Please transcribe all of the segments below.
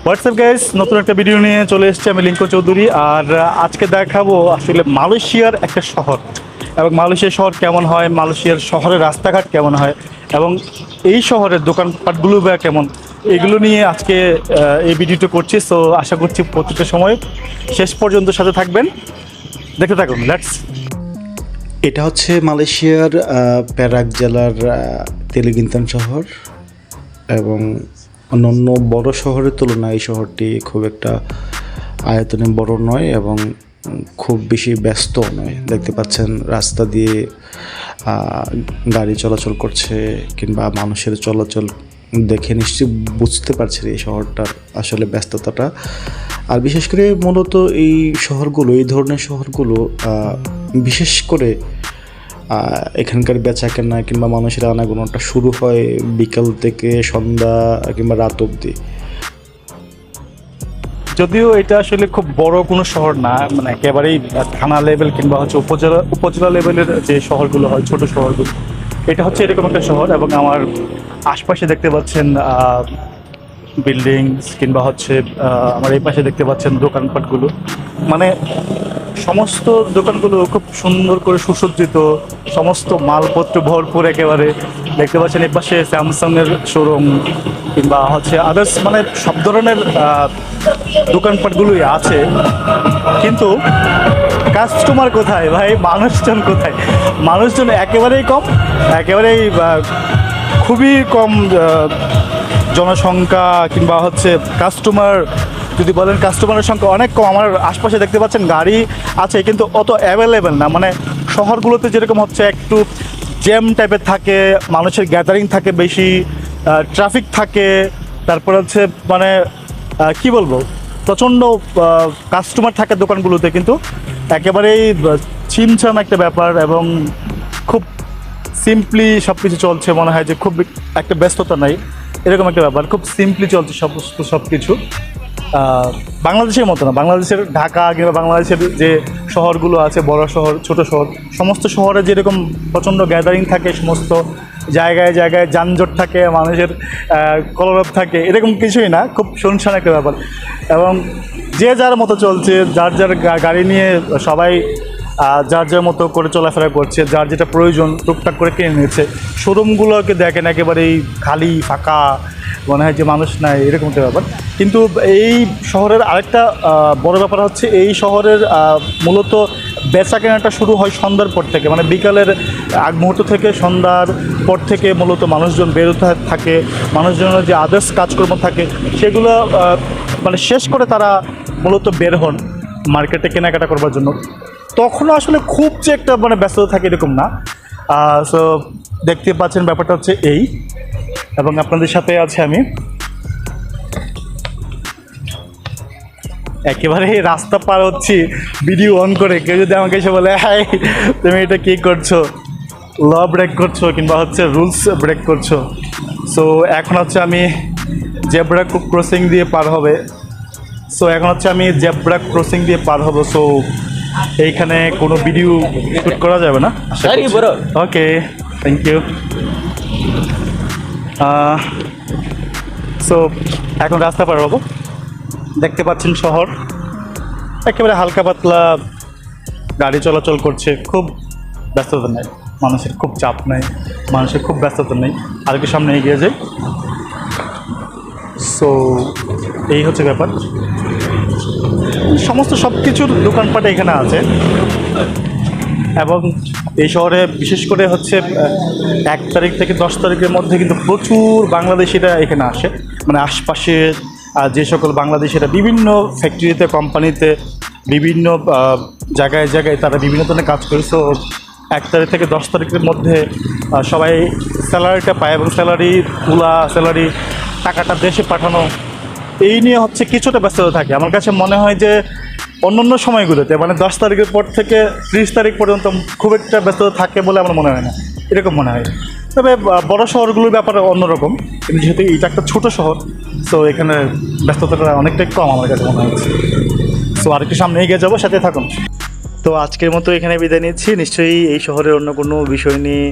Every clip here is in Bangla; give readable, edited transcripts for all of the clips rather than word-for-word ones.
হোয়াটসঅ্যাপ গাইস, নতুন একটা ভিডিও নিয়ে চলে এসেছি আমি লিঙ্কন চৌধুরী। আর আজকে দেখাবো আসলে মালয়েশিয়ার একটা শহর এবং মালয়েশিয়ার শহর কেমন হয়, মালয়েশিয়ার শহরের রাস্তাঘাট কেমন হয় এবং এই শহরের দোকানপাটগুলো বা কেমন, এগুলো নিয়ে আজকে এই ভিডিওটা করছি। সো আশা করছি প্রত্যেকটা সময় শেষ পর্যন্ত সাথে থাকবেন, দেখতে থাকুন। লেটস। এটা হচ্ছে মালয়েশিয়ার পেরাক জেলার তেলিগিন্তান শহর এবং অন্যান্য বড় শহরের তুলনায় এই শহরটি খুব একটা আয়তনে বড় নয় এবং খুব বেশি ব্যস্ত নয়। দেখতে পাচ্ছেন রাস্তা দিয়ে গাড়ি চলাচল করছে কিংবা মানুষের চলাচল দেখে নিশ্চয়ই বুঝতে পারছেন এই শহরটার আসলে ব্যস্ততাটা। আর বিশেষ করে মূলত এই শহরগুলো, এই ধরনের শহরগুলো বিশেষ করে এখানকার বেচা কেনা কিংবা মানুষের আনাগোনাটা শুরু হয় বিকাল থেকে সন্ধ্যা কিংবা রাত অবধি। যদিও এটা আসলে খুব বড় কোনো শহর না, মানে একেবারেই থানা লেভেল কিংবা হচ্ছে উপজেলা লেভেলের যে শহরগুলো হয়, ছোট শহরগুলো, এটা হচ্ছে এরকম একটা শহর। এবং আমার আশপাশে দেখতে পাচ্ছেন বিল্ডিংস কিংবা হচ্ছে আমার এই পাশে দেখতে পাচ্ছেন দোকানপাটগুলো, মানে সমস্ত দোকানগুলো খুব সুন্দর করে সুসজ্জিত, সমস্ত মালপত্র ভরপুর একেবারে। দেখতে পাচ্ছেন এই পাশে স্যামসাংয়ের শোরুম কিংবা হচ্ছে আদার্স, মানে সব ধরনের দোকানপাটগুলোই আছে। কিন্তু কাস্টমার কোথায় ভাই, মানুষজন কোথায়? মানুষজন একেবারেই কম, একেবারেই খুবই কম জনসংখ্যা কিংবা হচ্ছে কাস্টমার। যদি বলেন কাস্টমারের সংখ্যা অনেক কম। আমার আশপাশে দেখতে পাচ্ছেন গাড়ি আছে কিন্তু অত অ্যাভেলেবেল না। মানে শহরগুলোতে যেরকম হচ্ছে একটু জ্যাম টাইপের থাকে, মানুষের গ্যাদারিং থাকে বেশি, ট্রাফিক থাকে, তারপর হচ্ছে মানে কি বলবো, প্রচণ্ড কাস্টমার থাকে দোকানগুলোতে, কিন্তু একেবারেই ছিমছাম একটা ব্যাপার এবং খুব সিম্পলি সব কিছু চলছে। মনে হয় যে খুব একটা ব্যস্ততা নাই, এরকম একটা ব্যাপার। খুব সিম্পলি চলছে সব কিছু। বাংলাদেশের মতো না, বাংলাদেশের ঢাকা কিংবা বাংলাদেশের যে শহরগুলো আছে, বড় শহর ছোট শহর, সমস্ত শহরে যেরকম প্রচণ্ড গ্যাদারিং থাকে, সমস্ত জায়গায় জায়গায় যানজট থাকে, মানুষের কলরব থাকে, এরকম কিছুই না। খুব শুনশান একটা ব্যাপার এবং যে যার মতো চলছে, যার যার গাড়ি নিয়ে সবাই যার যার মতো করে চলাফেরা করছে, যার যেটা প্রয়োজন টুকটাক করে কিনে নিয়েছে। শোরুমগুলোকে দেখেন একেবারেই খালি ফাঁকা, মনে হয় যে মানুষ নাই, এরকম একটা ব্যাপার। কিন্তু এই শহরের আরেকটা বড় ব্যাপার হচ্ছে এই শহরের মূলত বেচা কেনাটা শুরু হয় সন্ধ্যার পর থেকে, মানে বিকালের আগ মুহূর্ত থেকে সন্ধ্যার পর থেকে মূলত মানুষজন বেরোতে থাকে। মানুষজনের যে আদার্স কাজকর্ম থাকে সেগুলো মানে শেষ করে তারা মূলত বের হন মার্কেটে কেনাকাটা করবার জন্য। তখনও আসলে খুব যে একটা মানে ব্যস্ততা থাকে এরকম না। সো দেখতে পাচ্ছেন ব্যাপারটা হচ্ছে এই, এবং আপনাদের সাথে আছে আমি। একেবারে রাস্তা পার হচ্ছি ভিডিও অন করে, কেউ যদি আমাকে এসে বলে হাই তুমি এটা কী করছো, ল ব্রেক করছো কিংবা হচ্ছে রুলস ব্রেক করছো। সো এখন হচ্ছে আমি জেব্রা ক্রসিং দিয়ে পার হবে। সো এইখানে কোনো ভিডিও শ্যুট করা যাবে না। ওকে, থ্যাংক ইউ। সো এখন রাস্তা পার হবো। দেখতে পাচ্ছেন শহর একেবারে হালকা পাতলা গাড়ি চলাচল করছে, খুব ব্যস্ততা নেই, মানুষের খুব চাপ নেই, মানুষের খুব ব্যস্ততা নেই। আর কি সামনে এগিয়ে যাই। সো এই হচ্ছে ব্যাপার, সমস্ত সব কিছুর দোকানপাট এখানে আছে। এবং এই শহরে বিশেষ করে হচ্ছে 1 তারিখ থেকে 10 তারিখের মধ্যে কিন্তু প্রচুর বাংলাদেশিরা এখানে আসে। মানে আশপাশে যে সকল বাংলাদেশিরা বিভিন্ন ফ্যাক্টরিতে, কোম্পানিতে, বিভিন্ন জায়গায় জায়গায় তারা বিভিন্ন ধরনের কাজ করে। সো 1 তারিখ থেকে 10 তারিখের মধ্যে সবাই স্যালারিটা পায় এবং স্যালারি টাকাটা দেশে পাঠানো, এই নিয়ে হচ্ছে কিছুটা ব্যস্ততা থাকে। আমার কাছে মনে হয় যে অন্যান্য সময়গুলোতে মানে 10 তারিখের পর থেকে 30 তারিখ পর্যন্ত খুব একটা ব্যস্ততা থাকে বলে আমার মনে হয় না, এরকম মনে হয়। তবে বড় শহরগুলোর ব্যাপারে অন্যরকম, কিন্তু যেহেতু এটা একটা ছোটো শহর, সো এখানে ব্যস্ততাটা অনেকটাই কম আমার কাছে মনে হচ্ছে। সো আর একটু সামনে এগিয়ে যাবো, সাথে থাকুন। তো আজকের মতো এখানে বিদায় নিচ্ছি। নিশ্চয়ই এই শহরের অন্য কোনো বিষয় নিয়ে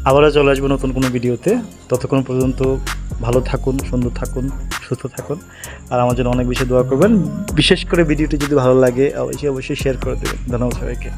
আবারও চলে আসবো নতুন কোনো ভিডিওতে। ততক্ষণ পর্যন্ত ভালো থাকুন, সুন্দর থাকুন। সুস্থ থাকুন, আর আমার জন্য অনেক বেশি দোয়া করবেন। বিশেষ করে ভিডিওটি যদি ভালো লাগে অবশ্যই শেয়ার করে দেবেন। ধন্যবাদ সবাইকে।